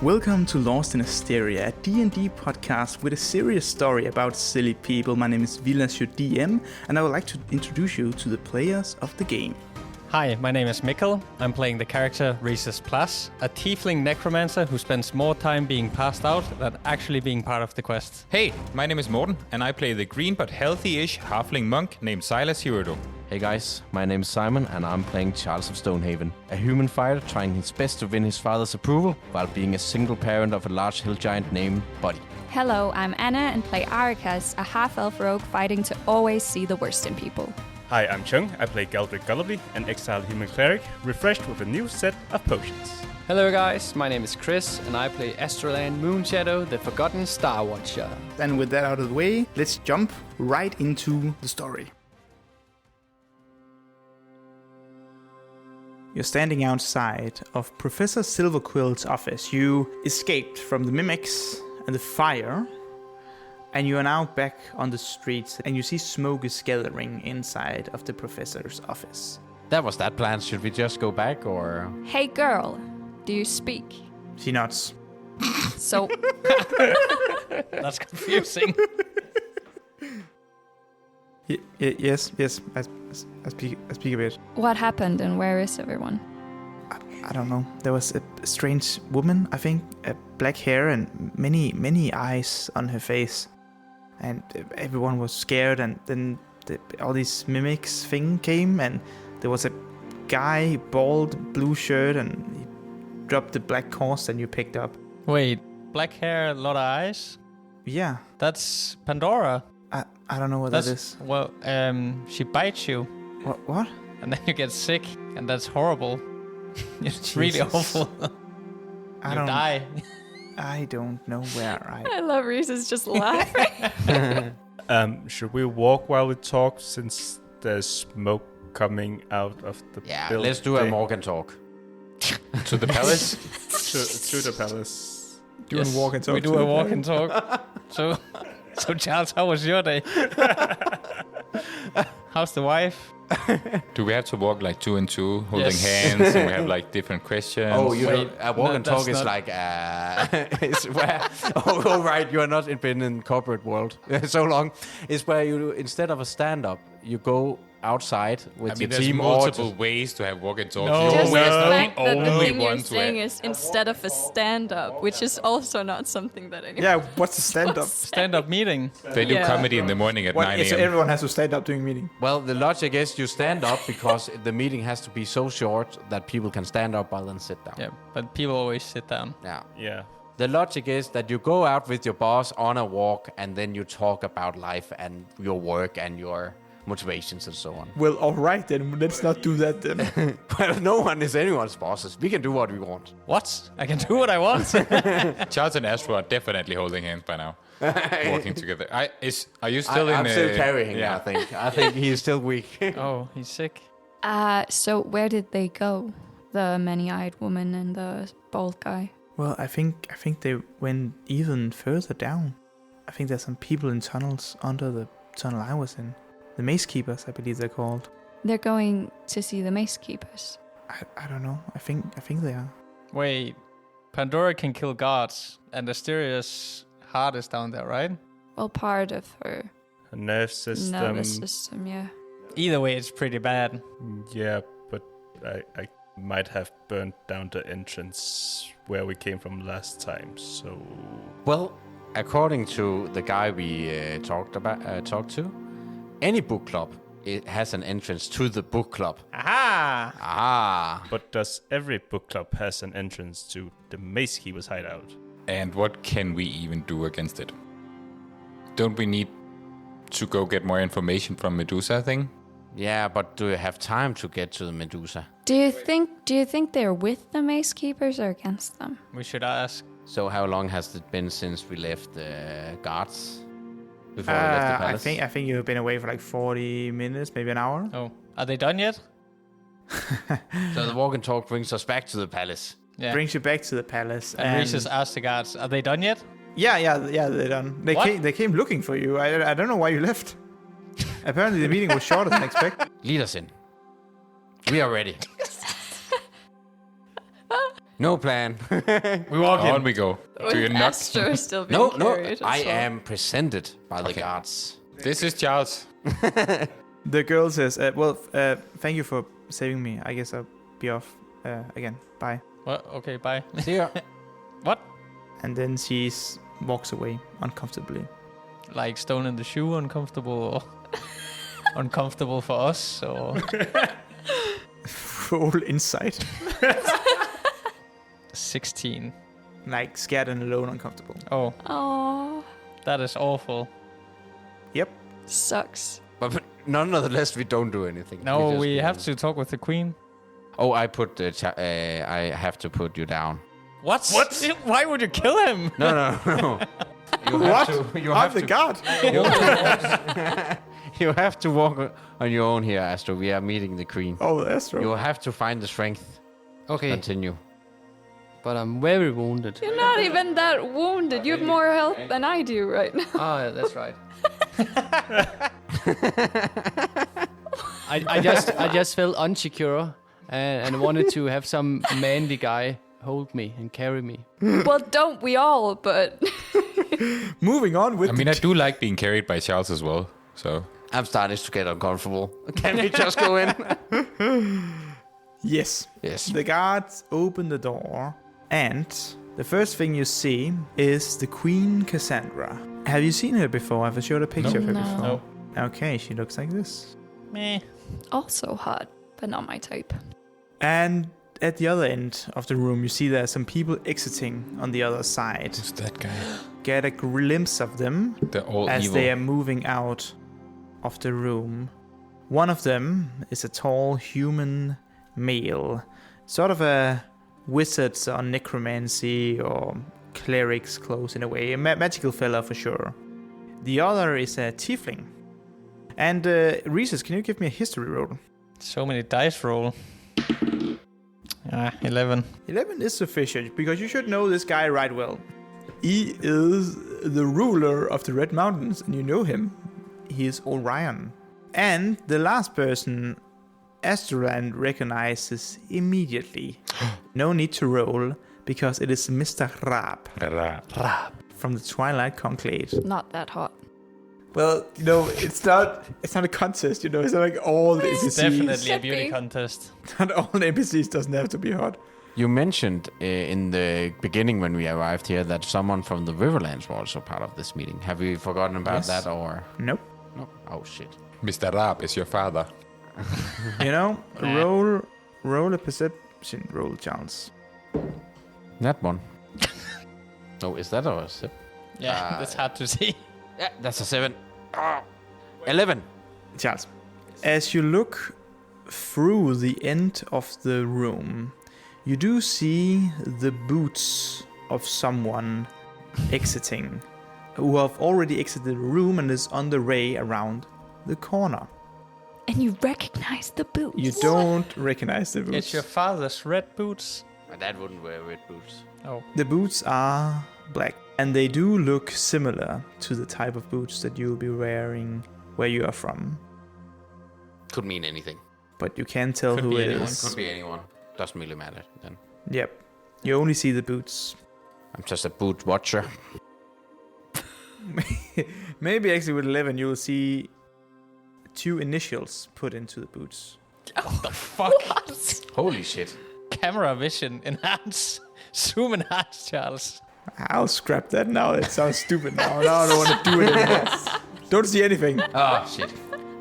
Welcome to Lost in Asteria, a D&D podcast with a serious story about silly people. My name is Vilas, your DM, and I would like to introduce you to the players of the game. Hi, my name is Mikkel. I'm playing the character Rhesus Plus, a tiefling necromancer who spends more time being passed out than actually being part of the quest. Hey, my name is Morten, and I play the green but healthy-ish halfling monk named Silas Hirodo. Hey guys, my name is Simon and I'm playing Charles of Stonehaven, a human fighter trying his best to win his father's approval while being a single parent of a large hill giant named Buddy. Hello, I'm Anna and play Arikas, a half-elf rogue fighting to always see the worst in people. Hi, I'm Chung. I play Galdrick Gullibly, an exiled human cleric, refreshed with a new set of potions. Hello guys, my name is Chris and I play Astralan Moonshadow, the Forgotten Star Watcher. And with that out of the way, let's jump right into the story. You're standing outside of Professor Silverquill's office. You escaped from the mimics and the fire, and you are now back on the streets, and you see smoke is gathering inside of the professor's office. That was that plan. Should we just go back or? Hey girl, do you speak? She nods. So, That's confusing. Yes, I speak a bit. what happened and where is everyone? I don't know. There was a strange woman, I think, black hair and many eyes on her face. And everyone was scared, and then all these mimics thing came, and there was a guy, bald, blue shirt, and he dropped the black horse and you picked up. Wait, black hair, a lot of eyes? Yeah, That's Pandora. I don't know what that is. Well, she bites you, What? and then you get sick, and that's horrible. It's really Jesus. awful. You die. I don't know where I love Reese's just laughing. Should we walk while we talk, since there's smoke coming out of the building? Let's do a walk and talk. To the palace? to the palace. Doing walk and talk. We do a walk and talk. So Charles, how was your day? How's the wife? Do we have to walk like two and two, holding Yes. hands, and we have like different questions? Oh, you Wait, know, a walk no, and talk that's is not- like, it's where, oh, right, you are not been in corporate world so long. It's where you, instead of a stand-up, you go outside with I mean, your there's team multiple ways to have walk and talk. No. You Just the always fact that the only thing you're one to saying have. is instead of a stand-up, which is also not something that anyone Yeah, what's the stand-up? Stand-up meeting. They do Yeah. comedy in the morning at 9 So a.m. everyone has to stand up during meeting. Well, the logic is you stand up because the meeting has to be so short that people can stand up while then sit down. Yeah, but people always sit down. Yeah. Yeah. The logic is that you go out with your boss on a walk and then you talk about life and your work and your motivations and so on. Well, all right then. Let's not do that then. Well, no one is anyone's bosses. We can do what we want. What? I can do what I want. Charles and Astro are definitely holding hands by now, walking together. Are you still in? I'm still carrying yeah. him, I think he's still weak. Oh, he's sick. So where did they go? The many-eyed woman and the bald guy. Well, I think they went even further down. I think there's some people in tunnels under the tunnel I was in. The Mace Keepers, I believe they're called. They're going to see the Mace Keepers. I don't know. I think they are. Wait, Pandora can kill gods, and Asteria's heart is down there, right? Well, part of her A nervous system. nervous system, yeah. Either way, it's pretty bad. Yeah, but I might have burnt down the entrance where we came from last time, so... Well, according to the guy we talked to, any book club it has an entrance to the book club. Aha! Ah. But does every book club has an entrance to the Mace Keeper's hideout? And what can we even do against it? Don't we need to go get more information from Medusa thing? Yeah, but do you have time to get to the Medusa? Do you think they're with the Mace Keepers or against them? We should ask. So how long has it been since we left the guards? Before we left the palace? I think you've been away for like 40 minutes, maybe an hour. Oh, are they done yet? So the walk and talk brings us back to the palace. Yeah. Brings you back to the palace. And Reese's asked the guards, are they done yet? Yeah, they're done. They came looking for you. I don't know why you left. Apparently the meeting was shorter than expected. Lead us in. We are ready. No plan. We walk On in. we go. Do you With knock? Esther still being No. carried as I well. am presented by the guards. This is Charles. The girl says, thank you for saving me. I guess I'll be off again. Bye. Well, okay, bye. See ya. What? And then she walks away uncomfortably. Like stone in the shoe, uncomfortable, or uncomfortable for us, or Roll insight. 16. Like scared and alone, uncomfortable. Oh, Oh, that is awful. Yep. sucks. But nonetheless, we don't do anything. No, just we go. have to talk with the queen. Oh, I have to put you down. What? Why would you kill him? No. You What? You I'm have the to. god. You have to walk on your own here, Astro. We are meeting the queen. Oh, that's true. You have to find the strength to Okay, continue. but I'm very wounded. You're not even that wounded. You have more health than I do right now. Oh, yeah, that's right. I just felt unsecure and wanted to have some manly guy hold me and carry me. Well, don't we all, but Moving on with I mean, I do like being carried by Charles as well. So I'm starting to get uncomfortable. Can we just go in? Yes. Yes. The guards open the door, and the first thing you see is the Queen Cassandra. Have you seen her before? Have I showed a picture of her No. before? No. Okay, she looks like this. Meh. also hot, but not my type. And at the other end of the room, you see there are some people exiting on the other side. who's that guy? Get a glimpse of them They're all as evil. they are moving out of the room. One of them is a tall human male, sort of a wizards on necromancy or clerics close in a way, a magical fella for sure. The other is a tiefling. And Rhesus, can you give me a history roll? So many dice roll. 11. 11 is sufficient because you should know this guy right well. He is the ruler of the Red Mountains, and you know him. He is Orion. And the last person Astoran recognizes immediately. No need to roll, because it is Mr. Raab from the Twilight Conclave. Not that hot. Well, it's not a contest, it's not like all the NPCs. Definitely a Should beauty be. contest. Not all the NPCs doesn't have to be hot. You mentioned in the beginning when we arrived here that someone from the Riverlands was also part of this meeting. Have we forgotten about Yes. that or? Nope. No. Oh shit. Mr. Raab is your father. Roll a perception roll, Charles. That one. No, is that a sip? Yeah, that's hard to see. Yeah, that's a 7. 11. Charles, as you look through the end of the room, you do see the boots of someone exiting, who have already exited the room and is on the way around the corner. And you recognize the boots. You don't recognize the boots. It's your father's red boots. My dad wouldn't wear red boots. Oh. The boots are black, and they do look similar to the type of boots that you'll be wearing where you are from. Could mean anything. But you can't tell Could who be it anyone. is. Could be anyone. Doesn't really matter then. Yep. You only see the boots. I'm just a boot watcher. Maybe actually with 11 you will see 2 initials put into the boots. What the fuck? Holy shit. Camera vision enhance. Zoom enhance, Charles. I'll scrap that now. It sounds stupid now. Now I don't want to do it anymore. Don't see anything. Oh shit.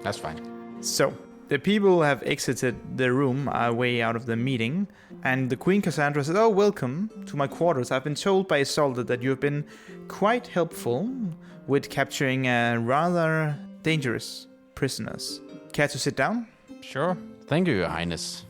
That's fine. So, the people have exited the room, are way out of the meeting, and the Queen Cassandra says, "Oh, welcome to my quarters. I've been told by Isolde that you have been quite helpful with capturing rather dangerous prisoners. Care to sit down? Sure. Thank you, Your Highness.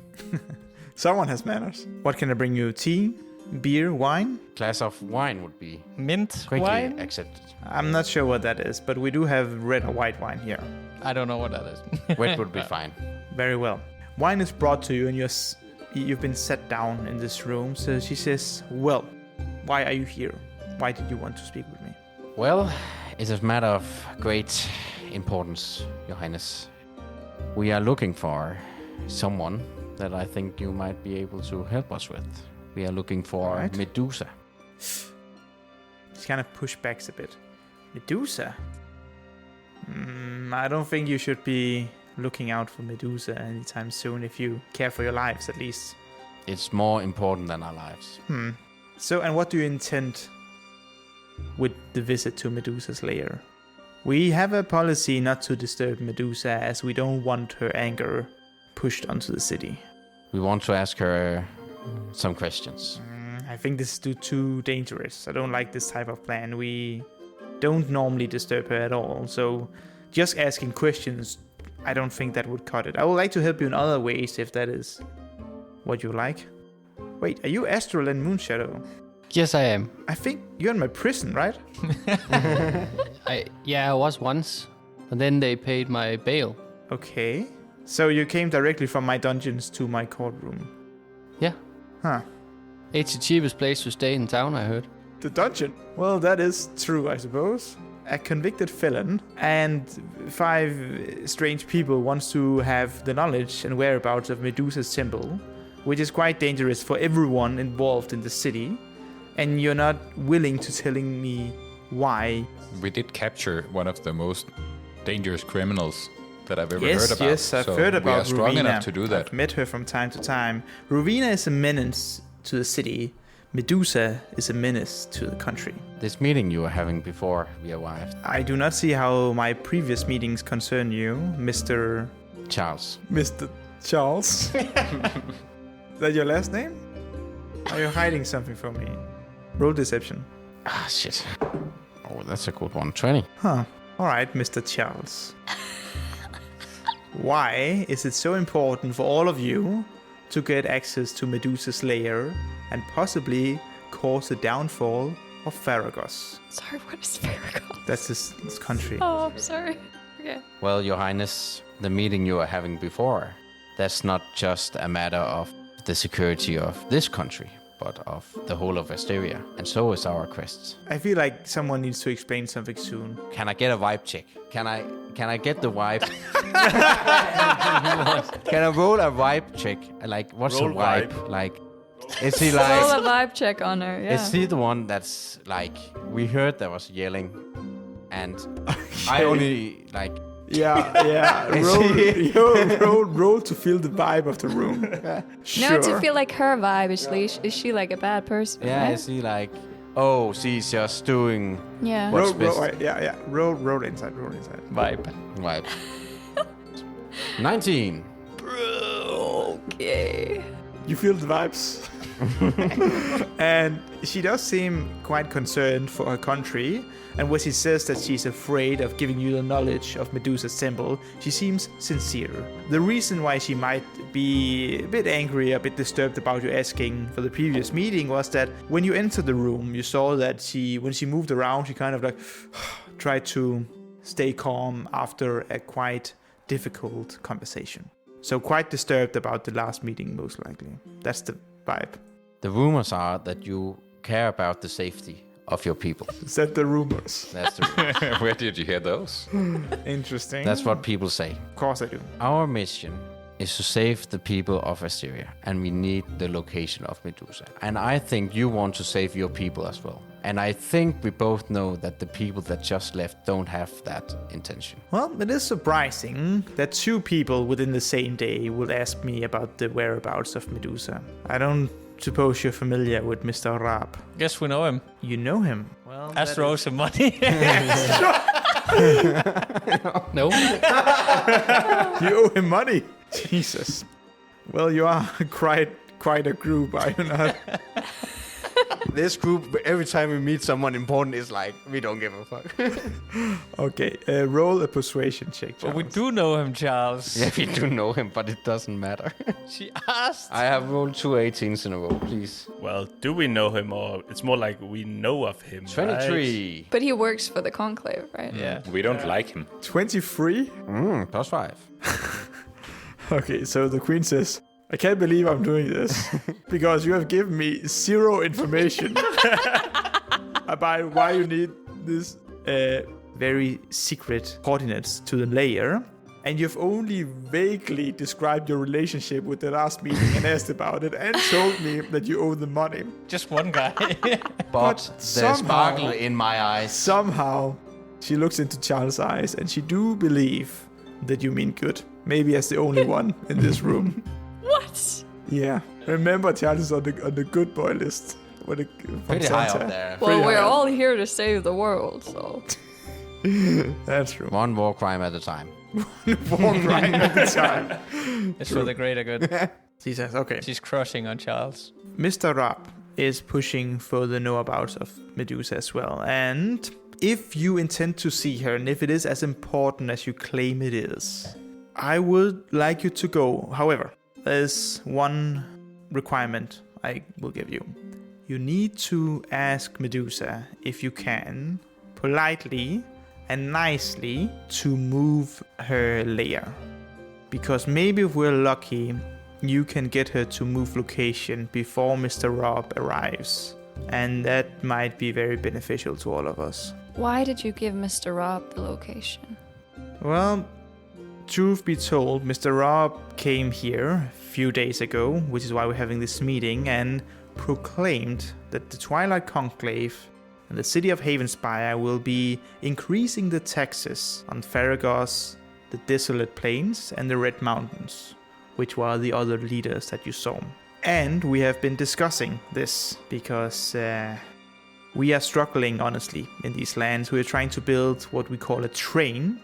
Someone has manners. What can I bring you? Tea? Beer? Wine? Glass of wine would be Mint quickly wine? accepted. I'm not sure what that is, but we do have red or white wine here. I don't know what that is. Wet would be fine. Very well. Wine is brought to you, and you've been set down in this room. So she says, "Well, why are you here? Why did you want to speak with me?" Well, it's a matter of great importance, Your Highness. We are looking for someone that I think you might be able to help us with. We are looking for Right. Medusa. She kind of push backs a bit. Medusa? I don't think you should be looking out for Medusa anytime soon if you care for your lives, at least. It's more important than our lives. So, and what do you intend with the visit to Medusa's lair? We have a policy not to disturb Medusa, as we don't want her anger pushed onto the city. We want to ask her some questions. I think this is too dangerous. I don't like this type of plan. We don't normally disturb her at all, so just asking questions, I don't think that would cut it. I would like to help you in other ways if that is what you like. Wait, are you Astral and Moonshadow? Yes, I am. I think you're in my prison, right? I was once, and then they paid my bail. Okay. So you came directly from my dungeons to my courtroom. Yeah. Huh. It's the cheapest place to stay in town, I heard. The dungeon? Well, that is true, I suppose. A convicted felon and 5 strange people wants to have the knowledge and whereabouts of Medusa's temple, which is quite dangerous for everyone involved in the city. And you're not willing to telling me why. We did capture one of the most dangerous criminals that I've ever heard about. Yes, I've so heard about we are strong Rowena. enough to do that. I've met her from time to time. Rowena is a menace to the city. Medusa is a menace to the country. This meeting you were having before we arrived. I do not see how my previous meetings concern you, Mr. Charles. Mr. Charles. Is that your last name? Are you hiding something from me? Roll deception. Ah, shit. Oh, that's a good one. 20. Huh. Alright, Mr. Charles. Why is it so important for all of you to get access to Medusa's lair and possibly cause the downfall of Faragos? Sorry, what is Faragos? That's this country. Oh, I'm sorry. Okay. Well, Your Highness, the meeting you were having before, that's not just a matter of the security of this country, but of the whole of Asteria. And so is our quest. I feel like someone needs to explain something soon. Can I get a vibe check? Can I get the vibe? Can I roll a vibe check? Like, what's Roll a vibe? vibe. Like, is he Roll a like... vibe check on her, yeah. Is he the one that's like... We heard there was yelling. And I only, like... Yeah. roll to feel the vibe of the room. No, to feel like her vibe, is she like a bad person? Yeah, right? is he like... Oh, she's just doing... Yeah. What's Roll, best? yeah. Roll inside. Vibe. 19. Okay. You feel the vibes. And she does seem quite concerned for her country. And when she says that she's afraid of giving you the knowledge of Medusa's temple, she seems sincere. The reason why she might be a bit angry, a bit disturbed about you asking for the previous meeting was that when you entered the room, you saw that when she moved around, she kind of like tried to stay calm after a quite difficult conversation. So quite disturbed about the last meeting, most likely. That's the vibe. The rumors are that you care about the safety of your people. Is that the rumors? That's the rumors. Where did you hear those? Interesting. That's what people say. Of course I do. Our mission is to save the people of Asteria, and we need the location of Medusa. And I think you want to save your people as well. And I think we both know that the people that just left don't have that intention. Well, it is surprising that 2 people within the same day would ask me about the whereabouts of Medusa. I don't suppose you're familiar with Mr. Raab. Guess we know him. You know him? Well, Astro owes him money. No? You owe him money? Jesus. Well, you are quite a group, are you not? This group, every time we meet someone important, is like, we don't give a fuck. Okay, roll a persuasion check, But we Charles. do know him, Charles. Yeah, we do know him, but it doesn't matter. She asked. I have rolled 2 18s in a row, please. Well, do we know him, or it's more like we know of him? 23. But he works for the Conclave, right? Yeah. We don't like him. 23? Plus 5. Okay, so the queen says, I can't believe I'm doing this because you have given me 0 information about why you need this very secret coordinates to the layer. And you've only vaguely described your relationship with the last meeting and asked about it and told me that you owe the money. Just one guy. But there's somehow- sparkle in my eyes. Somehow, she looks into Charles' eyes and she do believe that you mean good. Maybe as the only one in this room. What? Yeah. Remember, Charles is on the good boy list. From Pretty high Santa. up there. Well, Pretty we're high. all here to save the world, so. That's true. One war crime at a time. War crime at the time. It's for the greater good. She says, okay. She's crushing on Charles. Mr. Rob is pushing for the know-abouts of Medusa as well. And if you intend to see her, and if it is as important as you claim it is, I would like you to go. However, there's one requirement I will give you. You need to ask Medusa, if you can, politely and nicely, to move her lair. Because maybe if we're lucky, you can get her to move location before Mr. Rob arrives. And that might be very beneficial to all of us. Why did you give Mr. Rob the location? Well, truth be told, Mr. Rob came here a few days ago, which is why we're having this meeting, and proclaimed that the Twilight Conclave and the city of Havenspire will be increasing the taxes on Faragos, the Desolate Plains, and the Red Mountains, which were the other leaders that you saw. And we have been discussing this because we are struggling, honestly, in these lands. We are trying to build what we call a train,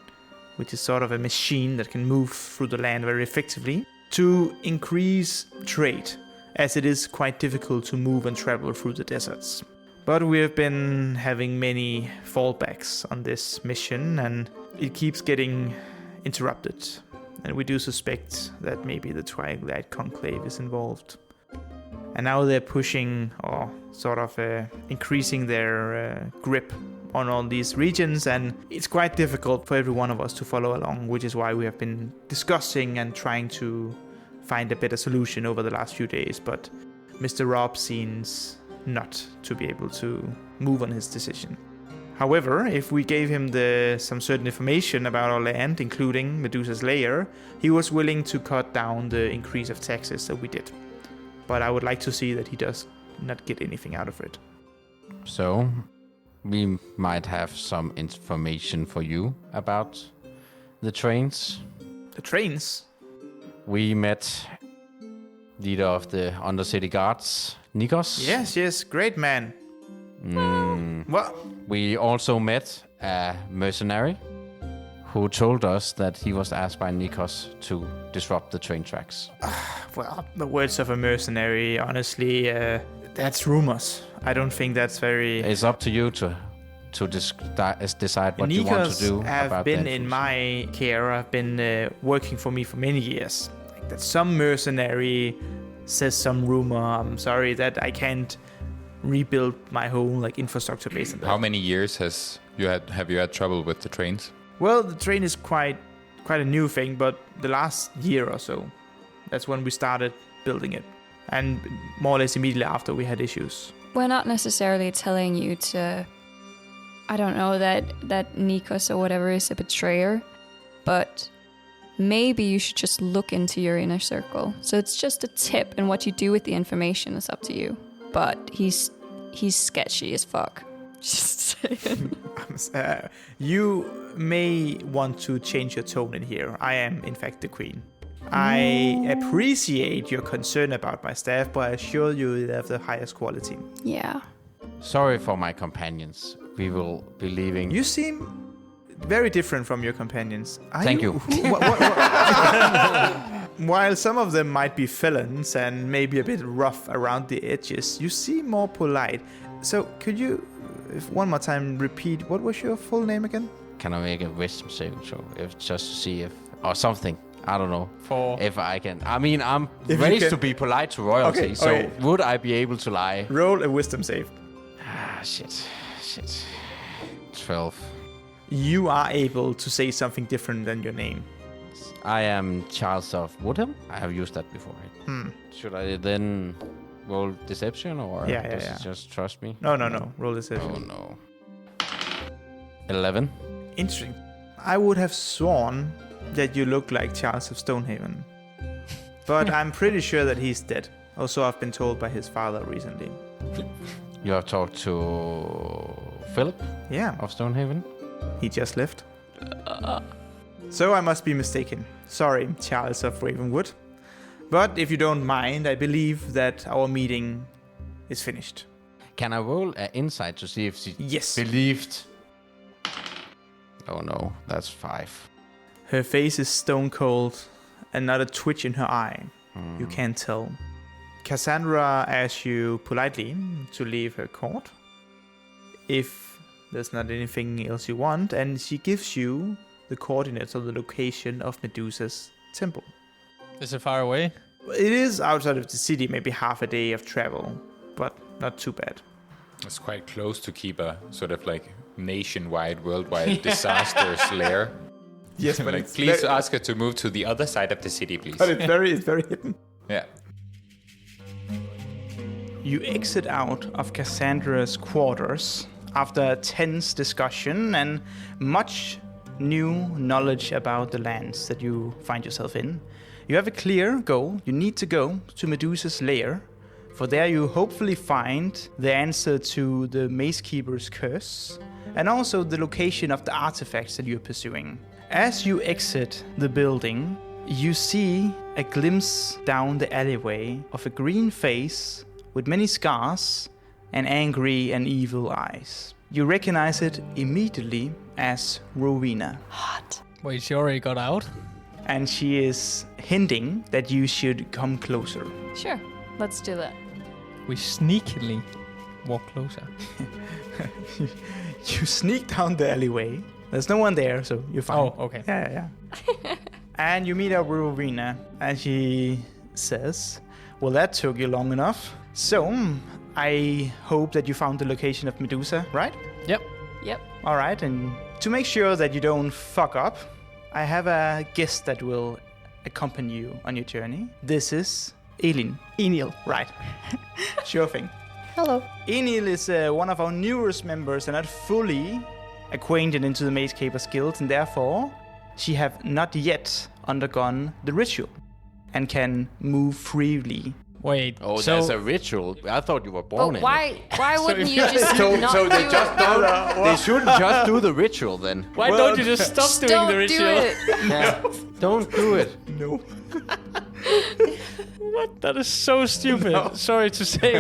which is sort of a machine that can move through the land very effectively, to increase trade, as it is quite difficult to move and travel through the deserts. But we have been having many fallbacks on this mission, and it keeps getting interrupted. And we do suspect that maybe the Twilight Conclave is involved. And now they're pushing, or sort of increasing their grip on all these regions, and it's quite difficult for every one of us to follow along, which is why we have been discussing and trying to find a better solution over the last few days. But Mr. Rob seems not to be able to move on his decision. However, if we gave him some certain information about our land, including Medusas Lair, he was willing to cut down the increase of taxes that we did. But I would like to see that he does not get anything out of it. So, we might have some information for you about the trains. The trains? We met leader of the Undercity Guards, Nikos. Yes, great man. Well, We also met a mercenary who told us that he was asked by Nikos to disrupt the train tracks. well, the words of a mercenary, honestly, that's rumors. I don't think that's very... It's up to you to decide what you want to do Nikos have about been the in my care, have been working for me for many years. Like that some mercenary says some rumor. I'm sorry that I can't rebuild my whole infrastructure based on that. How many years have you had trouble with the trains? Well, the train is quite a new thing, but the last year or so, that's when we started building it. And more or less immediately after, we had issues. We're not necessarily telling you to, I don't know, that Nikos or whatever is a betrayer, but maybe you should just look into your inner circle. So it's just a tip, and what you do with the information is up to you. But he's sketchy as fuck. Just saying. You may want to change your tone in here. I am, in fact, the queen. I appreciate your concern about my staff, but I assure you they have the highest quality. Yeah. Sorry for my companions. We will be leaving. You seem very different from your companions. Thank you. While some of them might be felons and maybe a bit rough around the edges, you seem more polite. So could you, if one more time, repeat what was your full name again? Can I make a wisdom saving throw? Just to see if... Or something. I don't know. If I can. I mean, I'm raised to be polite to royalty, so would I be able to lie? Roll a wisdom save. Shit. 12. You are able to say something different than your name. I am Charles of Woodham. I have used that before. Right? Should I then roll deception, or does it just trust me? No. Roll deception. Oh no. 11. Interesting. I would have sworn that you look like Charles of Stonehaven. But I'm pretty sure that he's dead. Also, I've been told by his father recently. You have talked to Philip Yeah, of Stonehaven? he just left. So I must be mistaken. Sorry, Charles of Ravenwood. But if you don't mind, I believe that our meeting is finished. Can I roll an insight to see if she Yes. believed? Oh no, that's 5. Her face is stone cold and not a twitch in her eye. You can't tell. Cassandra asks you politely to leave her court if there's not anything else you want, and she gives you the coordinates of the location of Medusa's temple. Is it far away? It is outside of the city, maybe half a day of travel, but not too bad. It's quite close to keep a sort of like nationwide, worldwide disasters lair. Yes, but Like, please ask her to move to the other side of the city, please. But it's very hidden. Yeah. You exit out of Cassandra's quarters after a tense discussion and much new knowledge about the lands that you find yourself in. You have a clear goal. You need to go to Medusas Lair, for there you hopefully find the answer to the Maze Keeper's curse and also the location of the artifacts that you're pursuing. As you exit the building, you see a glimpse down the alleyway of a green face with many scars and angry and evil eyes. You recognize it immediately as Rowena. Hot. Wait, she already got out? And she is hinting that you should come closer. Sure, let's do that. We sneakily walk closer. You sneak down the alleyway. There's no one there, so you're fine. Oh, okay. Yeah. And you meet up with Rowena, and she says, well, that took you long enough. So, I hope that you found the location of Medusa, right? Yep. Yep. All right, and to make sure that you don't fuck up, I have a guest that will accompany you on your journey. This is Enil. Right. Sure thing. Hello. Enil is one of our newest members and not fully acquainted into the Maze Keeper's Guild, and therefore she have not yet undergone the ritual and can move freely. Wait. Oh, so there's a ritual. I thought you were born But in why it. wouldn't you just not So they do just it? don't. They shouldn't just do the ritual then. why don't you just stop Just doing don't the ritual? do it. Yeah. Don't do it. No. What? That is so stupid. Sorry to say,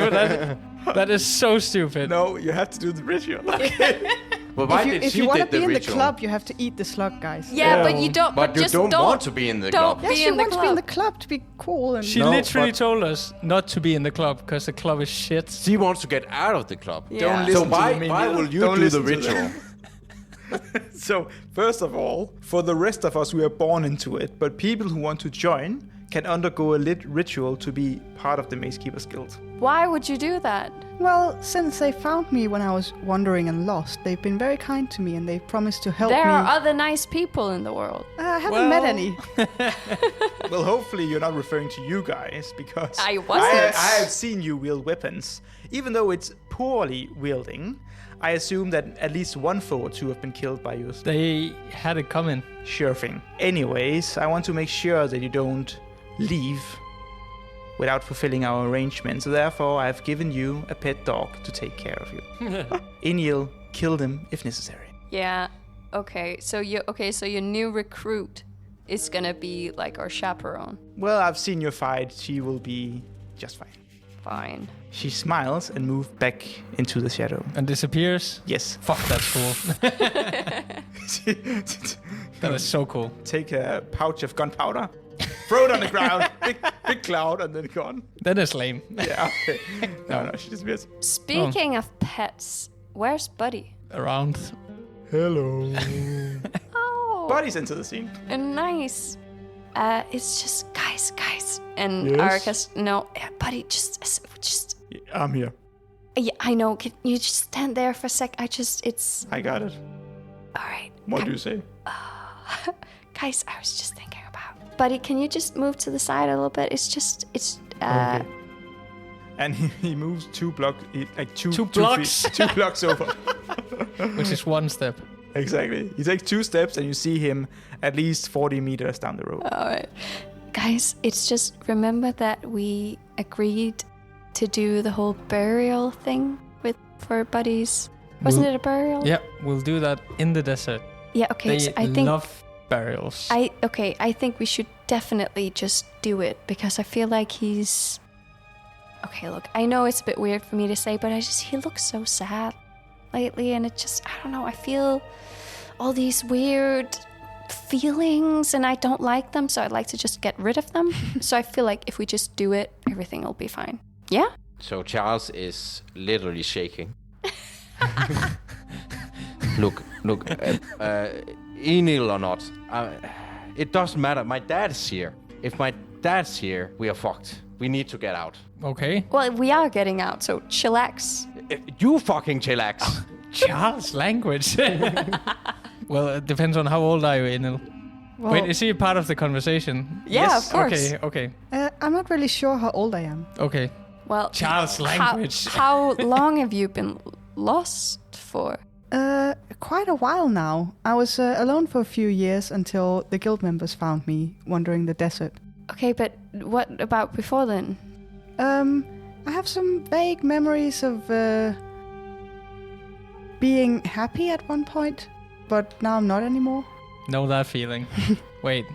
but that is so stupid. No, you have to do the ritual. But why did If she you want to did be the in the ritual? club, you have to eat the slug, guys. Yeah, but you don't. But you just don't want to be in the don't club. Yes, be she in the wants to be in the club. club to be cool and. She No, literally but- told us not to be in the club because the club is shit. She wants to get out of the club. Yeah. Don't So listen to why them, why Enil. will you Don't do the listen to them. ritual? So, first of all, for the rest of us, we are born into it. But people who want to join can undergo a ritual to be part of the Maze Keeper's Guild. Why would you do that? Well, since they found me when I was wandering and lost, they've been very kind to me and they've promised to help There me. are other nice people in the world. I haven't met any. Well, hopefully you're not referring to you guys, because I wasn't. I have seen you wield weapons. Even though it's poorly wielding, I assume that at least one foe or two have been killed by you. They had it coming. Sure thing. Anyways, I want to make sure that you don't leave without fulfilling our arrangement. So therefore, I have given you a pet dog to take care of you. Enil, kill them if necessary. Yeah. Okay. So your new recruit is gonna be like our chaperone. Well, I've seen your fight. She will be just fine. Fine. She smiles and moves back into the shadow. And disappears. Yes. Fuck, that's cool. That is so cool. Take a pouch of gunpowder, throw it on the ground, big cloud, and then gone. That is lame. Yeah, okay. No, she disappears. Speaking of pets, where's Buddy? Around. Hello. Oh, Buddy's into the scene. nice. It's just guys, and Yes? Arcus. No, Buddy, just. I'm here. Yeah, I know. Can you just stand there for a sec? It's I got it. all right. What do you say? Guys, I was just thinking about. Buddy, can you just move to the side a little bit? Okay. And he moves 2 blocks, like two Two feet- blocks? 2 blocks over. Which is one step. Exactly. You take 2 steps and you see him at least 40 meters down the road. All right. Guys, it's just remember that we agreed to do the whole burial thing for buddies. Wasn't it a burial? Yeah, we'll do that in the desert. Yeah, okay. They So I think love burials. I think we should definitely just do it because I feel like he's okay, look, I know it's a bit weird for me to say, but he looks so sad lately and it just I don't know, I feel all these weird feelings and I don't like them, so I'd like to just get rid of them. So I feel like if we just do it, everything will be fine. Yeah? So Charles is literally shaking. Look, Enil or not, it doesn't matter. My dad is here. If my dad's here, we are fucked. We need to get out. Okay. Well, we are getting out, so chillax. You fucking chillax. Charles language. Well, it depends on how old are you, Enil? Well, Wait, is he a part of the conversation? yeah, yes, of course. Okay. I'm not really sure how old I am. Okay. Well, Charles language. How long have you been lost for? Quite a while now. I was alone for a few years until the guild members found me wandering the desert. Okay, but what about before then? I have some vague memories of being happy at one point, but now I'm not anymore. Know that feeling. Wait.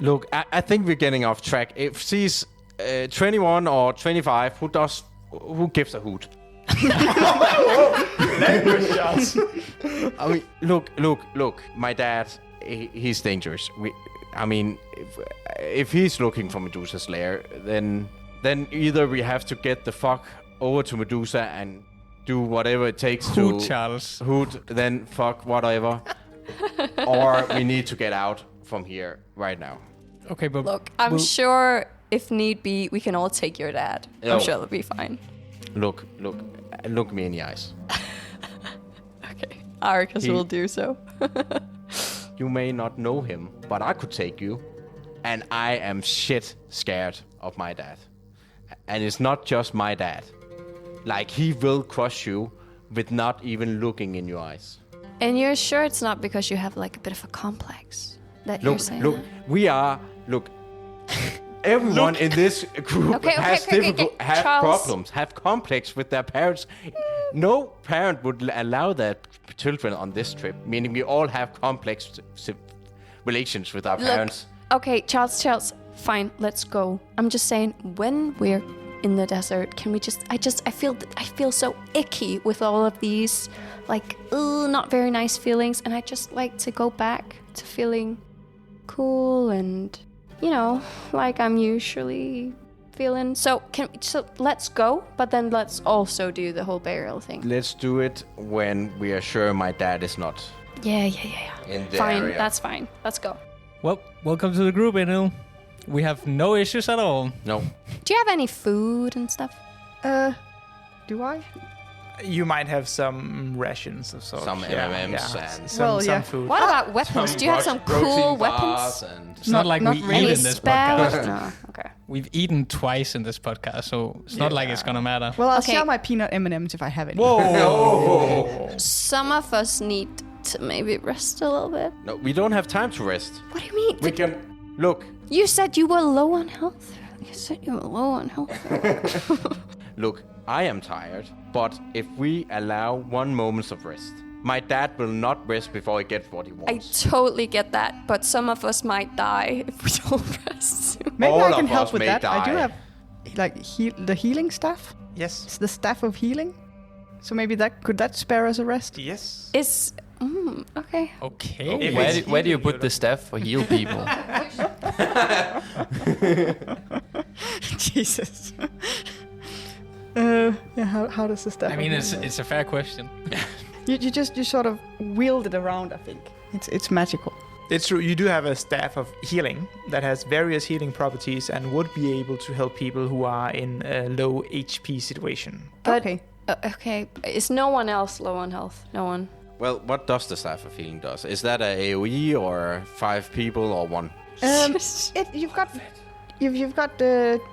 Look, I think we're getting off track. If she's 21 or 25, who gives a hoot? I mean, look. My dad, he's dangerous. If he's looking for Medusas Lair, then either we have to get the fuck over to Medusa and do whatever it takes Hoot, to Charles. hoot, then fuck whatever, or we need to get out from here right now. Okay, but Look, I'm sure if need be, we can all take your dad. Oh. I'm sure it'll be fine. Look me in the eyes. Okay, Arcus will do so. You may not know him, but I could take you. And I am shit scared of my dad. And it's not just my dad. Like, he will crush you with not even looking in your eyes. And you're sure it's not because you have like a bit of a complex that you're saying? Everyone in this group has Charles. problems, have complex with their parents. No parent would allow their children on this trip, meaning we all have complex relations with our parents. Okay, Charles, fine, let's go. I'm just saying, when we're in the desert, can we I feel so icky with all of these, like, not very nice feelings, and I just like to go back to feeling cool and, like I'm usually feeling. So let's go, but then let's also do the whole burial thing. Let's do it when we are sure my dad is not Yeah. in the Fine, area. that's fine. Let's go. well, welcome to the group, Enil. We have no issues at all. No. Do you have any food and stuff? Do I? You might have some rations of sorts. Some M&Ms and some food. What about weapons? Do you have some cool weapons? It's not like we really. eat Any in this spells? podcast. No. Okay. We've eaten twice in this podcast, so it's not like it's gonna matter. Well, I'll Okay. share my peanut M&Ms if I have any. Whoa! Some of us need to maybe rest a little bit. No, we don't have time to rest. What do you mean? We can look. You said you were low on health. Look, I am tired, but if we allow 1 moment of rest, my dad will not rest before he gets what he I wants. totally get that, but some of us might die if we don't rest. Maybe All I can of help us with may that. I do die. have the healing staff. Yes. It's the staff of healing. So maybe could that spare us a rest? Yes. It's okay. Okay. Where do you put the staff for heal people? Jesus. How does the staff? I mean, it's a fair question. You sort of wield it around. I think it's magical. It's true. You do have a staff of healing that has various healing properties and would be able to help people who are in a low HP situation. But, Okay. Okay. Is no one else low on health? No one. Well, what does the staff of healing does? Is that a AOE or 5 people or 1? You've got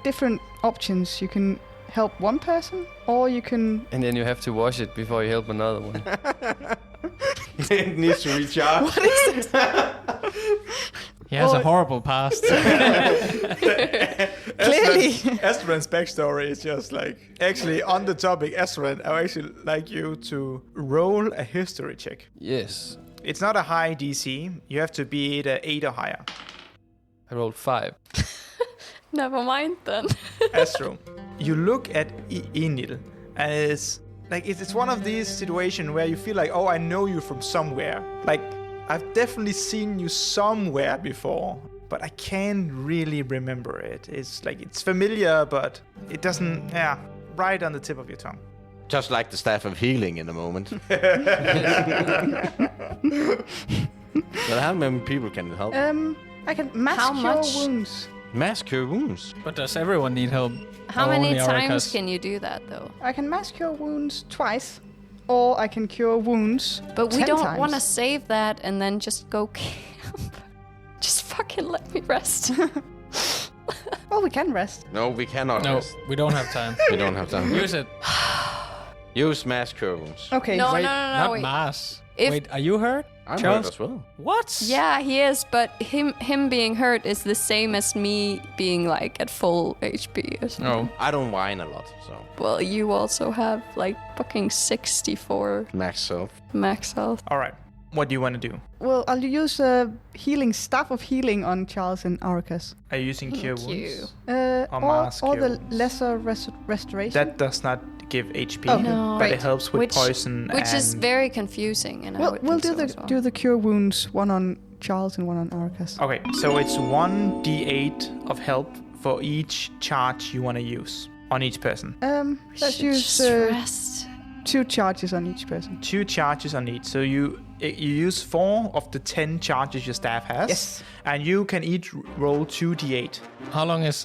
different options. You can help one person, or you can... And then you have to wash it before you help another one. It needs to recharge. What is this? He has Oh. a horrible past. Clearly. Estran's backstory is just like... Actually, on the topic, Estran, I would actually like you to roll a history check. Yes. It's not a high DC. You have to be at 8 or higher. I rolled 5. Never mind then. Astro, you look at Enil, and it's like it's one of these situations where you feel like, oh, I know you from somewhere. Like, I've definitely seen you somewhere before, but I can't really remember it. It's like, it's familiar, but it doesn't, right on the tip of your tongue. Just like the staff of healing in a moment. But how many people can it help? I can mask How your much? wounds. Mask your wounds. But does everyone need help? How Or many only times Auricas? can you do that though? I can mask your wounds twice, or I can cure wounds But we 10 don't times. want to save that and then just go camp. Just fucking let me rest. Well, we can rest. No, we cannot. No, rest. we don't have time. We don't have time. Use it. Use mask your wounds. Okay. No, Wait, no, not wait. mass. If- Wait, are you hurt? I'm Charles? hurt as well. What? Yeah, he is, but him being hurt is the same as me being like at full HP or something. No. I don't whine a lot, so Well, you also have like fucking 64 max self. max health. All right, what do you want to do? Well, I'll use staff of healing on Charles and Auricus. Are you using cure Thank you. wounds? Or mask or cure the wounds. lesser restoration. That does not give HP, Okay, No. but great. it helps with poison. Which is and- very confusing, and I We'll, would we'll think do so the as well. do the cure wounds, one on Charles and one on Auricus. Okay, so it's 1d8 of help for each charge you want to use on each person. Let's Should use just rest. 2 charges on each person. 2 charges on each. So you use 4 of the 10 charges your staff has. Yes. And you can each roll 2d8. How long is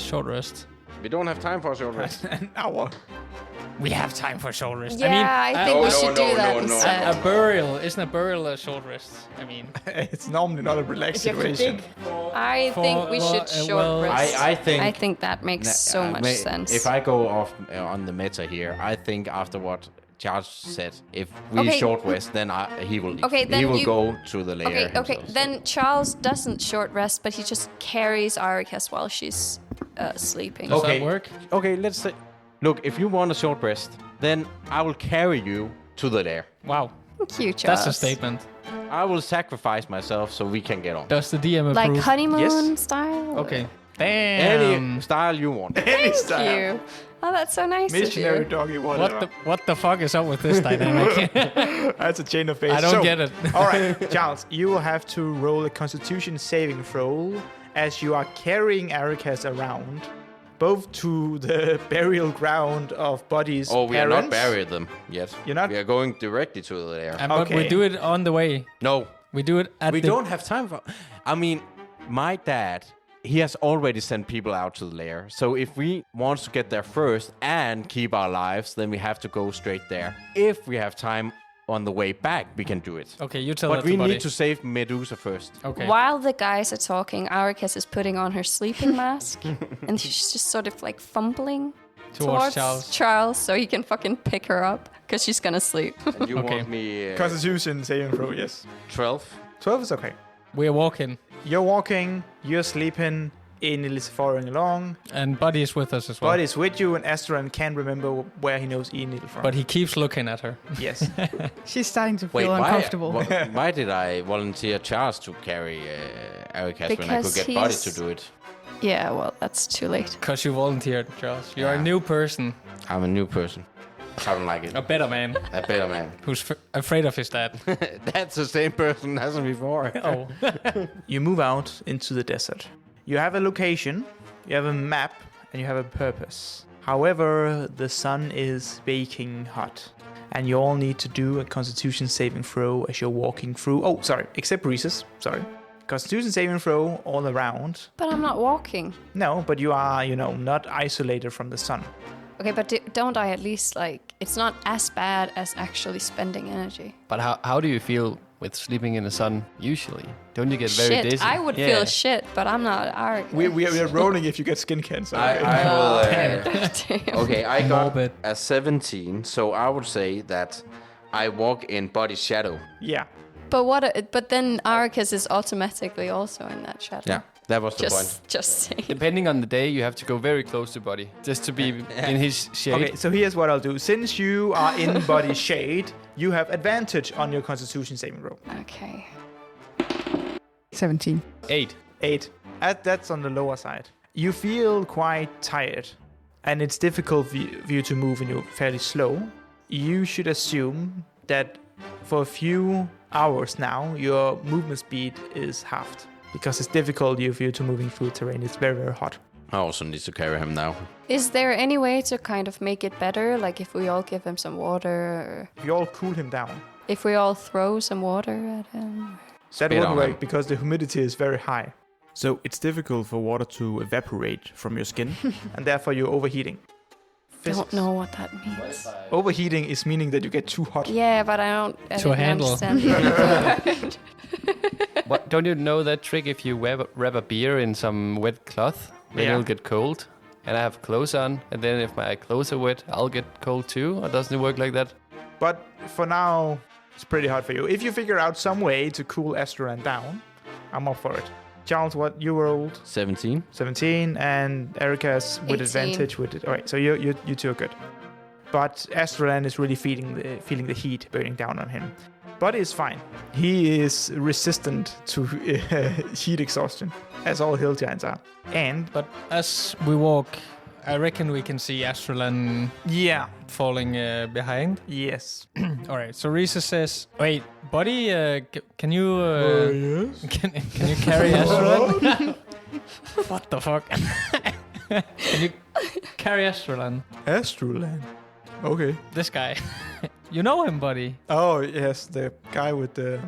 short rest? We don't have time for a short rest. An hour. We have time for short rest. Yeah, I think we should do that instead. A burial. Isn't a burial a short rest? I mean, It's normally not a relaxed situation. I think we should short well, rest. I I think think that makes so much sense. If I go off on the meta here, I think after what Charles said, if we Okay. short rest, then he will leave. Okay, then he will you- go to the lair. Okay, okay. himself, so- Then Charles doesn't short rest, but he just carries Auricus while she's sleeping. does Okay. that work? Okay, let's say. Look, if you want a short rest, then I will carry you to the lair. Wow, Thank you, Charles. that's a statement. I will sacrifice myself so we can get on. Does the DM approve? Like honeymoon Yes. style? Okay. Any Damn. style you want. Any Thank you. Oh, that's so nice Missionary of you. doggy, whatever. What the fuck is up with this dynamic? That's a chain of fate. I don't get it. All right, Charles, you will have to roll a Constitution saving throw as you are carrying Aricas around, both to the burial ground of bodies. Oh, we are not parents. buried them yet. You're not? We are going directly to the lair. But we Okay. do it on the way. No, We do it at we the... don't have time for. I mean, my dad, he has already sent people out to the lair. So if we want to get there first and keep our lives, then we have to go straight there. If we have time on the way back, we can do it. Okay, you tell But that we to Buddy. need to save Medusa first. Okay. While the guys are talking, Auricus is putting on her sleeping mask, and she's just sort of like fumbling Towards Charles. so he can fucking pick her up because she's gonna sleep. And you Okay. want me Constitution saving throw, yes. 12? 12 is okay. We're walking, You're walking, you're sleeping, Enil is following along. and Buddy is with us as well. Bud is with you, and Astron can't remember where he knows Enil from. But he keeps looking at her. yes. She's starting to Wait, feel uncomfortable. why did I volunteer Charles to carry Aricas when I could Because get Buddy he's- to do it? Yeah, well, that's too late. Because you volunteered, Charles. You're a Yeah. new person. I'm a new person. I don't like it. A better man A better man. who's afraid of his dad. That's the same person as before. Oh. You move out into the desert. You have a location, you have a map, and you have a purpose. However, the sun is baking hot, and you all need to do a Constitution saving throw as you're walking through. Oh, sorry, except Reese's. Sorry. Constitution saving throw all around. But I'm not walking. No, but you are, not isolated from the sun. Okay, but don't I at least, like, it's not as bad as actually spending energy. But how do you feel with sleeping in the sun usually? Don't you get very dizzy? I would feel shit, but I'm not arrogant. We are rolling if you get skin cancer. I will. Damn. Okay, I got Morbid. a 17, so I would say that I walk in body shadow. Yeah. But then Arcus is automatically also in that shadow. Yeah, that was the point. Just saying. Depending on the day, you have to go very close to Buddy just to be in his shade. Okay, so here's what I'll do. Since you are in body shade, you have advantage on your Constitution saving roll. Okay. 17. 8. 8. That's on the lower side. You feel quite tired, and it's difficult for you to move, and you're fairly slow. You should assume that for a few hours now, your movement speed is halved, because it's difficult for you to moving through terrain. It's very, very hot. I also need to carry him now. Is there any way to kind of make it better? Like if we all give him some water, or If you all cool him down, if we all throw some water at him? that Spit wouldn't on work him. because the humidity is very high, So it's difficult for water to evaporate from your skin. and therefore you're overheating. Don't know what that means. Overheating is meaning that you get too hot. Yeah, but I don't To handle. understand the What, don't you know that trick? If you wrap a beer in some wet cloth, then Yeah. it'll get cold. And I have clothes on, and then if my clothes are wet, I'll get cold too. Or doesn't it work like that? But for now, it's pretty hot for you. If you figure out some way to cool Asteran down, I'm up for it. Charles, what you rolled? 17. 17, and Erica's with 18. advantage with it. All right, so you two are good. But Asteran is really feeling the heat burning down on him. But it's fine. He is resistant to heat exhaustion, as all hill giants are. But as we walk, I reckon we can see Astralan falling behind. Yes. All right, so Risa says, wait, Buddy, can you... Yes. Can you carry Astralan? What the fuck? Can you carry Astralan? Astralan. Okay. This guy. You know him, Buddy. Oh, yes, the guy with the...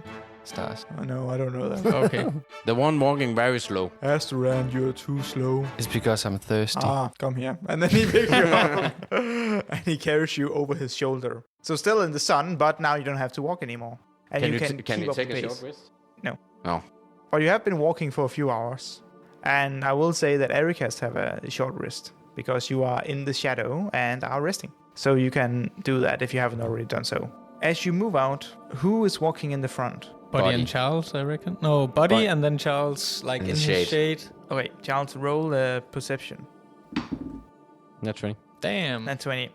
Stars. Oh, no, I don't know that. Okay. The one walking very slow. Asteran, you're too slow. It's because I'm thirsty. Come here. And then he picks you up. And he carries you over his shoulder. So still in the sun, but now you don't have to walk anymore. And Can you you keep up take the a pace. short rest? No. Oh. But you have been walking for a few hours. And I will say that Eric has to have a short rest, because you are in the shadow and are resting. So you can do that if you haven't already done so. As you move out, who is walking in the front? Buddy and Charles, I reckon. No, Buddy and then Charles, like in the his shade. Okay, Charles, roll a perception. That's right. Damn. And 20.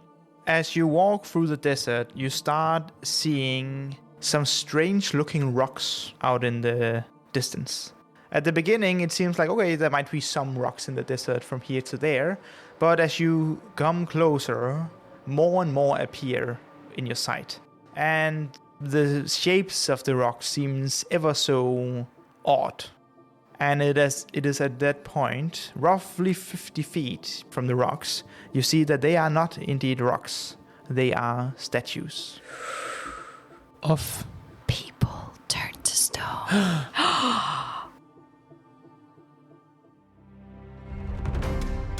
As you walk through the desert, you start seeing some strange looking rocks out in the distance. At the beginning, it seems like, okay, there might be some rocks in the desert from here to there. But as you come closer, more and more appear in your sight. And the shapes of the rocks seems ever so odd. And it is at that point, roughly 50 feet from the rocks, you see that they are not indeed rocks. They are statues. Of people turned to stone.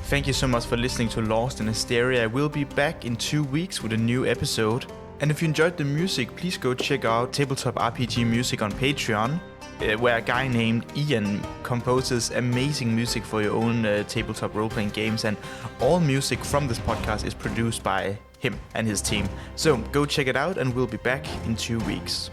Thank you so much for listening to Lost in Hysteria. I will be back in 2 weeks with a new episode. And if you enjoyed the music, please go check out Tabletop RPG music on Patreon, where a guy named Ian composes amazing music for your own tabletop role-playing games. And all music from this podcast is produced by him and his team. So go check it out, and we'll be back in 2 weeks.